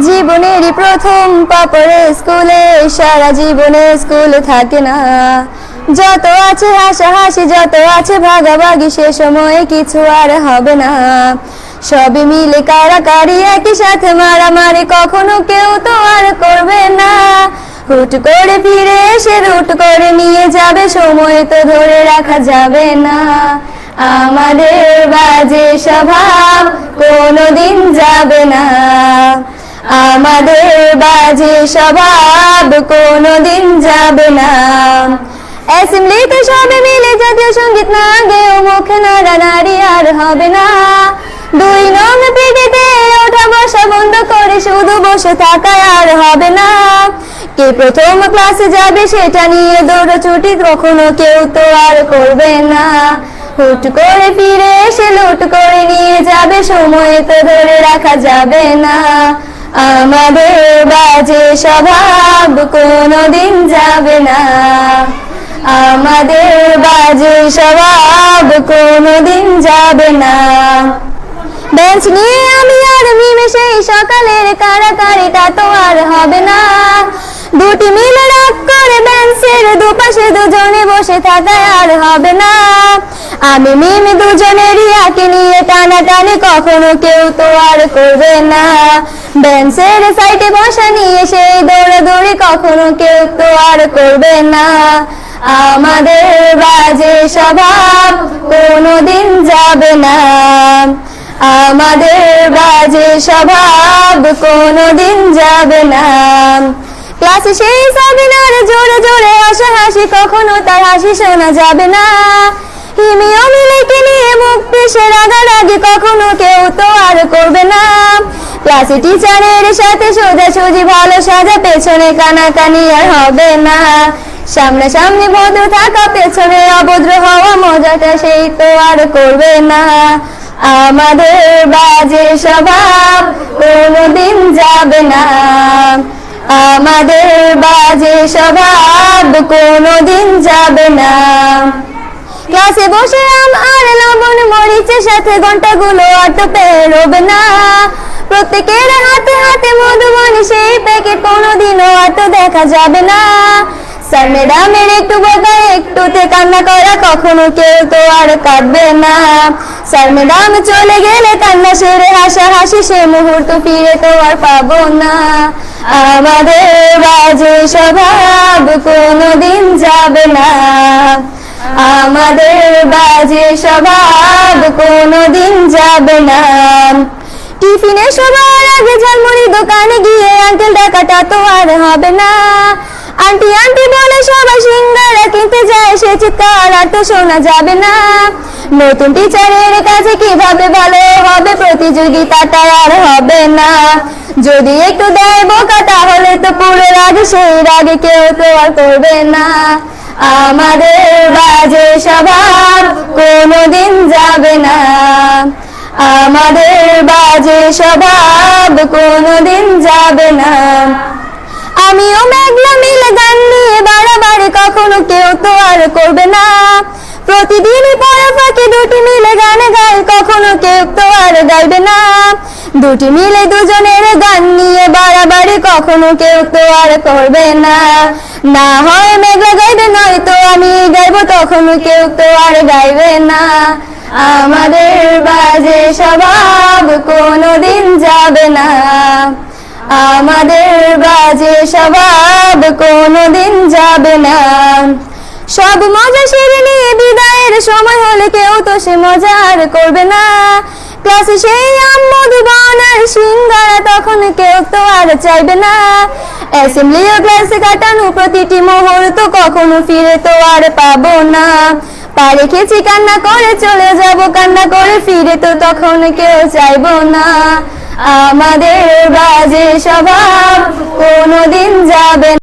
জীবনেরই প্রথম পাপড়ে স্কুলে, সারা জীবনে স্কুল থাকে না। যত আছে হাসাহাসি, যত আছে ভাগাভাগি, সে সময়ে কিছু আর হবে না। সবই মিলে কারাকারি, একই সাথে মারামারি, কখনো কেউ তো আর করবে না। হুট করে ফিরে এসে রুট করে নিয়ে যাবে, সময় তো ধরে রাখা যাবে না। আমাদের বাজে স্বভাব কোনোদিন যাবে না, আমাদের বাজে স্বভাব কোনোদিন যাবে না। অ্যাসেম্বলিতে সবে মিলে জাতীয় সঙ্গীত না গেয়েও মুখে নাড়ানাড়ি আর হবে না। 2 নং পিটিতে ওঠা বসা বন্ধ করে শুধু বসে থাকা আর হবে না। কে প্রথম ক্লাসে যাবে সেটা নিয়ে দৌড়াছুটি কখনো কেউ তো আর করবে না। হুট করে ফিরে এসে লুট করে নিয়ে যাবে, সময় তো ধরে রাখা যাবে না। আমাদের বাজে স্বভাব কোনোদিন যাবে না, আমাদের বাজে স্বভাব কোনোদিন যাবে না। বেঞ্চ নিয়ে আমি আর মিমে সেই সকালের কারাকারিটা তো আর হবে না। দুটি মিলে রাগ করে বেঞ্চের দুপাশে দুজনে বসে থাকায় আর হবে না। আমি মিমি দুজনেরই আঁকে নিয়ে টানাটানি কখনো কেউ তো আর করবে না। বেঞ্চের সাইডে বসা নিয়ে সেই দৌড়াদৌড়ি কখনো কেউ তো আর করবে না। আমাদের বাজে স্বভাব কোনোদিন যাবে না, আমাদের বাজে স্বভাব কোনোদিন যাবে না। ক্লাসে সেই সাবিনার জোরে জোরে হাসাহাসি, কখনো তার হাসি শোনা যাবে না। হিমি অমিলেকে নিয়ে মুখ পিষে রাগারাগি কখনো কেউ তো আর করবে না। ক্লাসে টিচারের সাথে সোজাসুজি ভালো সাজা, পেছনে কানাকানি আর হবে না। সামনাসামনি ভদ্র থাকা, পেছনে অভদ্র হওয়া, মজাটা সেই তো আর করবে না। আমাদের বাজে স্বভাব কোনোদিন যাবে না, আমাদের বাজে স্বভাব কোনোদিন যাবে না। ক্লাসে বসে আম আর লবণ মরিচের সাথে ঘন্টাগুলো আর তো পেরোবে না। প্রত্যেকের হাতে হাতে মধুবনী সেই প্যাকেট কোনোদিনও আর তো দেখা যাবে না। স্যার ম্যাডামের একটু বকা, একটুতে কান্না করা, কখনো কেউ তো আর কাঁদবে না। স্যার ম্যাডাম চলে গেলে কান্না সেরে হাসাহাসি, সে মুহূর্ত ফিরে তো আর পাবো না। আমাদের বাজে স্বভাব কোনোদিন যাবে না, আমাদের বাজে স্বভাব কোনোদিন যাবে না। টিফিনে সবার আগে ঝালমুড়ি দোকানে গিয়ে আঙ্কেল ডাকাটা তো আর হবে না। আন্টি আন্টি বলে সবাই সিঙ্গারা কিনতে যায়, সে চিৎকার আর তো শোনা যাবে না। নতুন টিচারের কাছে কিভাবে ভালো হবে, প্রতিযোগিতাটা আর হবে না। যদি একটু দেয় বোকা তাহলে তো পুরো রাগ, সেই রাগে কেউ তো আর করবে না। আমাদের বাজে স্বভাব কোনোদিন যাবে না, আমাদের বাজে স্বভাব কোনোদিন যাবে না। আমিও মেঘলা মিলে গান নিয়ে বাড়াবাড়ি, কখনো কেউ তো আর করবে না। প্রতিদিনই পড়া ফাঁকে দুটি মিলে গান গাই, কখনো কেউ তো আর গাইবে না। দুটি মিলে দুজনের গান নিয়ে বাড়াবাড়ি, কখনো কেউ তো আর করবে না। না হয় মেঘলা গাইবে, নয়তো আমি গাইবো, তখনও কেউ তো আর গাইবে না। আমাদের বাজে স্বভাব কোনোদিন যাবে না, আমাদের বাজে স্বভাব কোনোদিন যাবে না। সব মজা সেরে নিয়ে বিদায়ের সময় হলে কেউ তো সে মজা আর করবে না। ক্লাসে সেই আম মধুবন আর সিঙ্গারা, তখন কেউ তো আর চাইবে না। অ্যাসেম্বলি ও ক্লাসে কাটানো প্রতিটি মুহূর্ত কখনো ফিরে তো আর পাবো না। পা রেখেছি কান্না করে চলে যাব, কান্না করে ফিরে তো তখন কেউ চাইবো না। আমাদের বাজে স্বভাব কোনোদিন যাবে না।